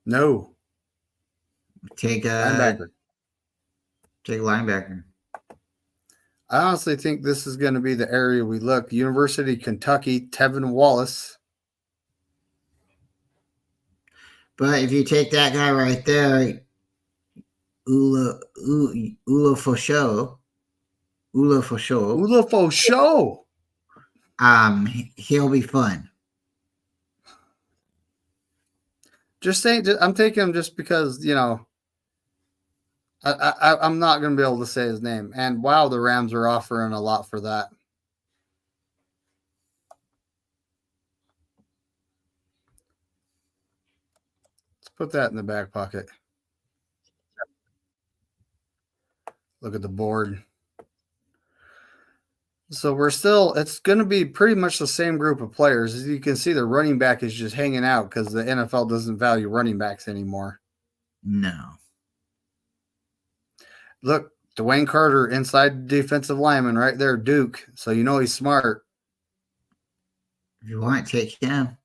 No. Take a linebacker. Take a linebacker. I honestly think this is going to be the area we look. University of Kentucky, Tevin Wallace. But if you take that guy right there, Ula Fosho, he'll be fun. Just saying, I'm taking him just because, I'm not going to be able to say his name. And wow, the Rams are offering a lot for that. Let's put that in the back pocket. Look at the board. So it's going to be pretty much the same group of players. As you can see, the running back is just hanging out because the NFL doesn't value running backs anymore. No. Look, Dwayne Carter, inside defensive lineman right there, Duke. So he's smart. If you want, take him.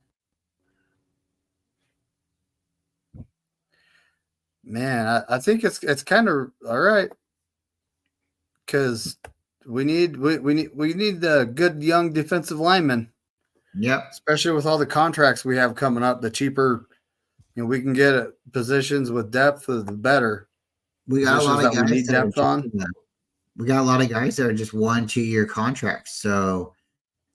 Man, I think it's kind of all right because we need the good young defensive linemen. Yep. Especially with all the contracts we have coming up, the cheaper we can get at positions with depth, the better. We got a lot of guys we need depth on. We got a lot of guys that are just 1-2 year contracts. So,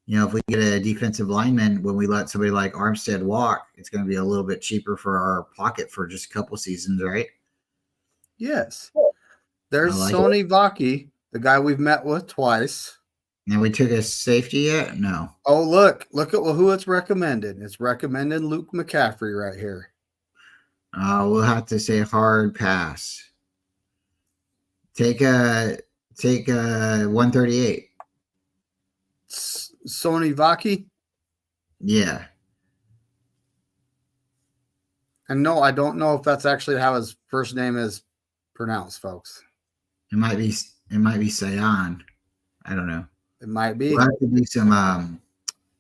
if we get a defensive lineman when we let somebody like Armstead walk, it's going to be a little bit cheaper for our pocket for just a couple seasons, right? Yes. There's Sony Vaki, the guy we've met with twice. And we took a safety yet? No. Oh, look at who it's recommended. It's recommended Luke McCaffrey right here. We'll have to say hard pass. Take a 138. Sony Vaki? Yeah. And no, I don't know if that's actually how his first name is pronounced, folks. It might be Sayan. I don't know. It might be. We'll have to do some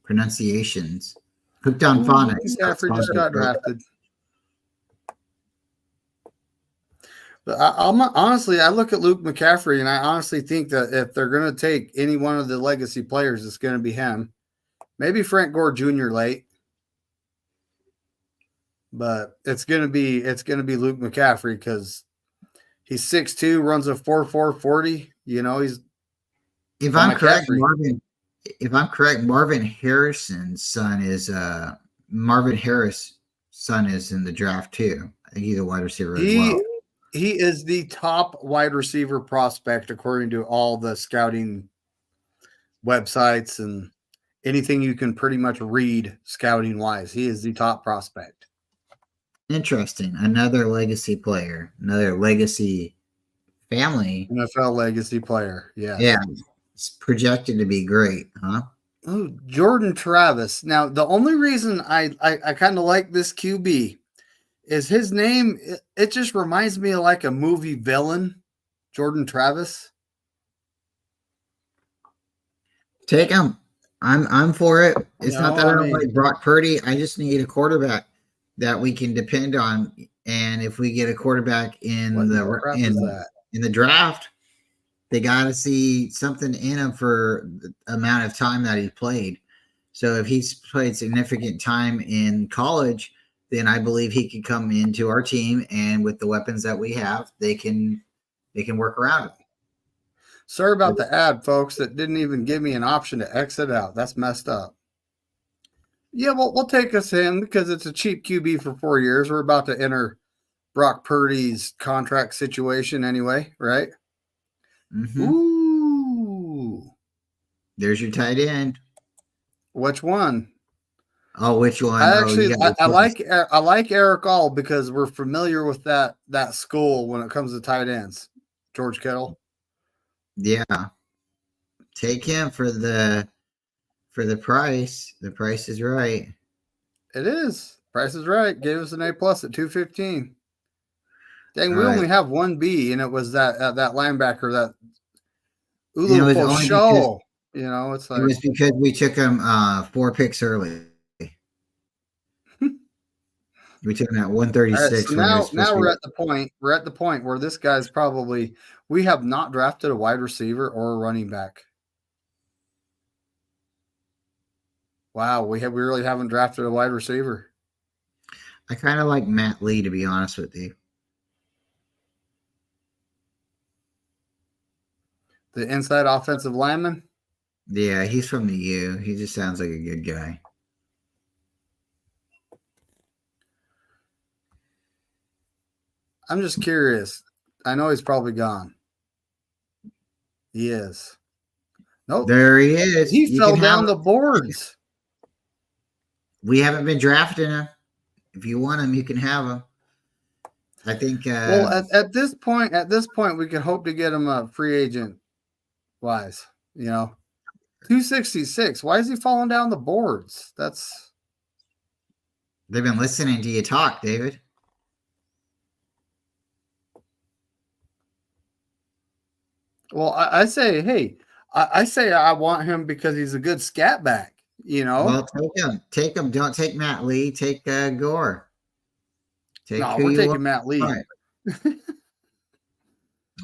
pronunciations. Hooked on phonics. McCaffrey just got drafted. But honestly, I look at Luke McCaffrey, and I honestly think that if they're going to take any one of the legacy players, it's going to be him. Maybe Frank Gore Jr. late, but it's going to be Luke McCaffrey because he's 6'2", runs a 4.4 40. He's. If I'm correct, if I'm correct, Marvin Harris' son is in the draft too. I think he's a wide receiver as well. He is the top wide receiver prospect according to all the scouting websites and anything you can pretty much read scouting wise. He is the top prospect. Interesting. Another legacy player, another legacy family. NFL legacy player. Yes. Yeah. It's projected to be great, huh? Oh, Jordan Travis. Now, the only reason I kind of like this QB is his name. It just reminds me of like a movie villain, Jordan Travis. Take him. I'm for it. It's not that I don't like Brock Purdy. I just need a quarterback that we can depend on. And if we get a quarterback in the draft, they got to see something in him for the amount of time that he played. So if he's played significant time in college, then I believe he can come into our team, and with the weapons that we have, they can work around it. Sorry about the ad, folks. That didn't even give me an option to exit out. That's messed up. Yeah, well, we'll take us in because it's a cheap QB for 4 years. We're about to enter Brock Purdy's contract situation anyway, right? Mm-hmm. Ooh. There's your tight end. Which one? Oh, which one? I like Eric All because we're familiar with that school when it comes to tight ends. George Kittle. Yeah. Take him for the price. The price is right. It is. Price is right. Gave us an A+ at $215. Dang, we only have one B, and it was that linebacker, that Ulu show. It's like it was because we took him 4 picks early. We took him at 136. Right, so now we're at the point. We're at the point where this guy's probably. We have not drafted a wide receiver or a running back. Wow, we really haven't drafted a wide receiver. I kind of like Matt Lee, to be honest with you. The inside offensive lineman? Yeah, he's from the U. He just sounds like a good guy. I'm just curious. I know he's probably gone. He is. Nope. There he is. He fell down the boards. We haven't been drafting him. If you want him, you can have him. I think. Well, at this point, we could hope to get him a free agent wise. 266. Why is he falling down the boards? They've been listening to you talk, David. Well, I say, hey, I say I want him because he's a good scat back. Well, take him. Don't take Matt Lee. Take Gore. We're taking Matt Lee.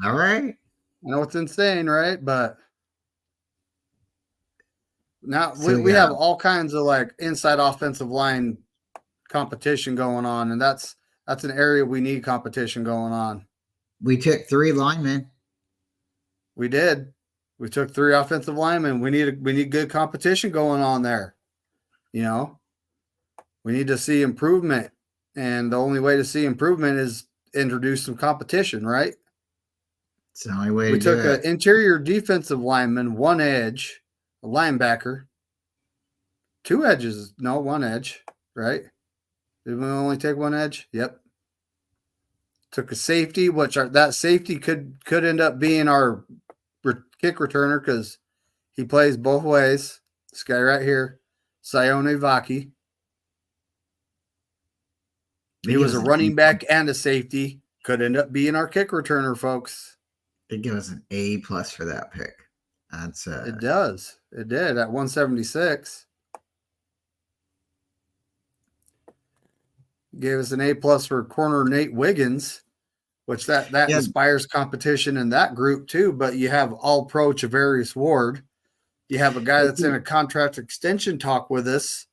All right. I know it's insane, right? But now we have all kinds of like inside offensive line competition going on, and that's an area we need competition going on. We took 3 linemen. We did. We took 3 offensive linemen. We need good competition going on there. We need to see improvement, and the only way to see improvement is introduce some competition, right? It's the only way. We took an interior defensive lineman, 1 edge, a linebacker, 2 edges. No, 1 edge, right? Did we only take 1 edge? Yep. Took a safety, which that safety could end up being our kick returner because he plays both ways. This guy right here, Sione Vaki. He was a running back and a safety. Could end up being our kick returner, folks. It gives an A+ for that pick. That's it does. It did at 176. Gave us an A+ for corner Nate Wiggins, which that inspires competition in that group too. But you have All-Pro Chavarius Ward. You have a guy that's in a contract extension talk with us,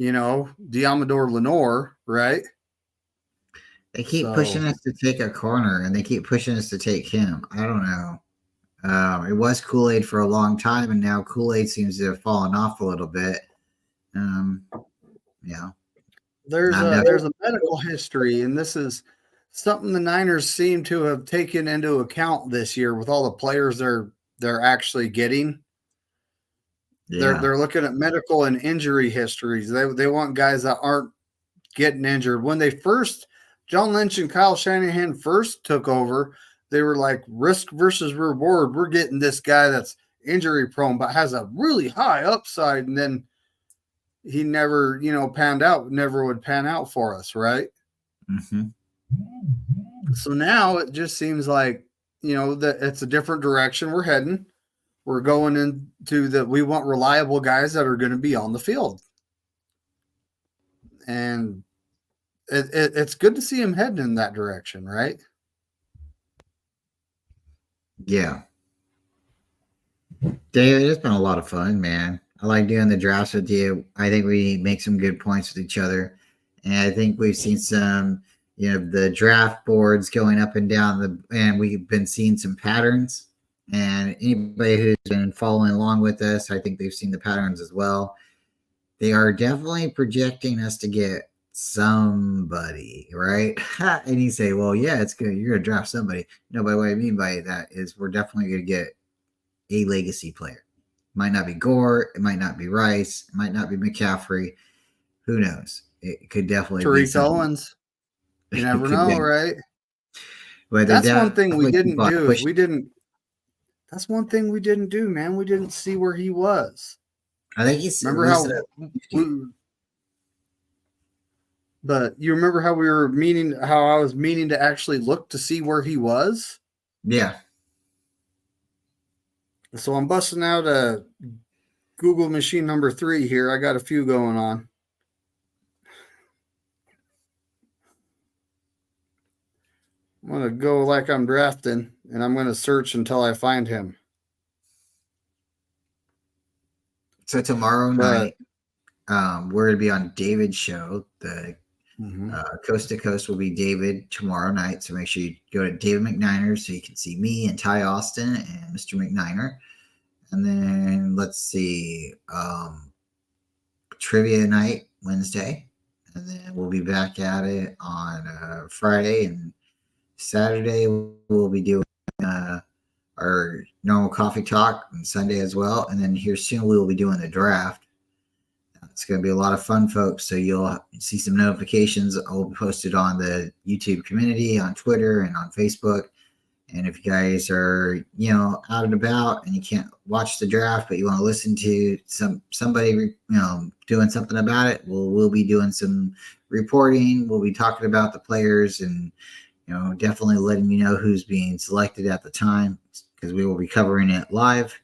Diamador Lenore, right? They keep pushing us to take a corner, and they keep pushing us to take him. I don't know. It was Kool-Aid for a long time, and now Kool-Aid seems to have fallen off a little bit. Yeah, There's not a enough. there's a medical history, and this is something the Niners seem to have taken into account this year with all the players they're actually getting. Yeah. They're looking at medical and injury histories. They want guys that aren't getting injured. When they first John Lynch and Kyle Shanahan first took over, they were like risk versus reward. We're getting this guy that's injury prone but has a really high upside, and then he never, panned out, never would pan out for us, right? Mm-hmm. So now it just seems like, that it's a different direction we're heading. We're going into that we want reliable guys that are going to be on the field. And it's good to see him heading in that direction, right? Yeah. David, it's been a lot of fun, man. I like doing the drafts with you. I think we make some good points with each other. And I think we've seen some, the draft boards going up and down and we've been seeing some patterns. And anybody who's been following along with us, I think they've seen the patterns as well. They are definitely projecting us to get somebody, right? And you say, well, yeah, it's good. You're going to draft somebody. No, but what I mean by that is we're definitely going to get a legacy player. Might not be Gore, it might not be Rice, it might not be McCaffrey. Who knows? It could definitely be Tariq Owens. You never know, right? But that's one thing we didn't do. That's one thing we didn't do, man. We didn't see where he was. I think he's remember but you remember how I was meaning to actually look to see where he was? Yeah. So I'm busting out a Google machine number 3 here. I got a few going on. I'm going to go like I'm drafting, and I'm going to search until I find him. So tomorrow night, we're going to be on David's show. The Coast to Coast will be David tomorrow night. So make sure you go to David McNiner so you can see me and Ty Austin and Mr. McNiner. And then let's see, trivia night Wednesday. And then we'll be back at it on Friday, and Saturday we'll be doing our normal coffee talk, and Sunday as well. And then here soon we will be doing the draft. It's going to be a lot of fun, folks. So you'll see some notifications. I'll be posted on the YouTube community, on Twitter, and on Facebook. And if you guys are, out and about and you can't watch the draft, but you want to listen to somebody, doing something about it, we'll be doing some reporting. We'll be talking about the players and, definitely letting you know who's being selected at the time, because we will be covering it live.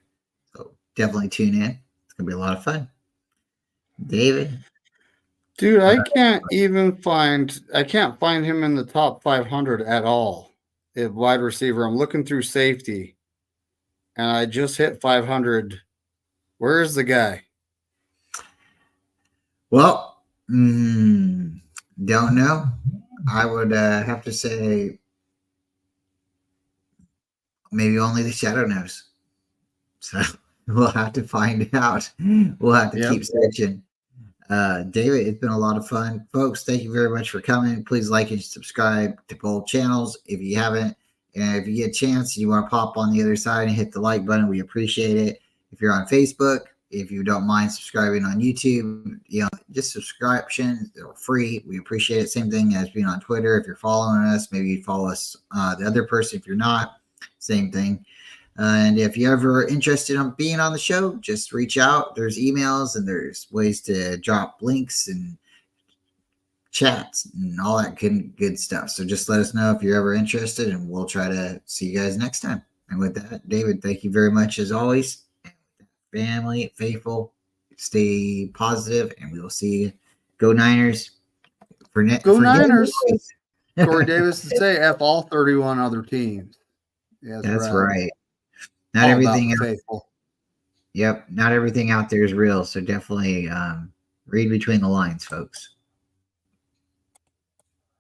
So definitely tune in. It's going to be a lot of fun. David? Dude, I can't find him in the top 500 at all. At wide receiver, I'm looking through safety, and I just hit 500. Where is the guy? Well, don't know. I would have to say maybe only the shadow knows. So we'll have to find out. We'll have to keep searching. David, it's been a lot of fun. Folks, thank you very much for coming. Please like and subscribe to both channels if you haven't. And if you get a chance, you want to pop on the other side and hit the like button, we appreciate it. If you're on Facebook, if you don't mind subscribing on YouTube, just subscription, they're free. We appreciate it. Same thing as being on Twitter. If you're following us, maybe you follow us, the other person. If you're not, same thing. And if you're ever interested in being on the show, just reach out. There's emails and there's ways to drop links and chats and all that good stuff. So just let us know if you're ever interested, and we'll try to see you guys next time. And with that, David, thank you very much as always. Family, faithful, stay positive, and we will see you. Go Niners. Go Niners. Corey Davis to say F all 31 other teams. Yeah, that's right. Not everything faithful. Yep, not everything out there is real. So definitely read between the lines, folks.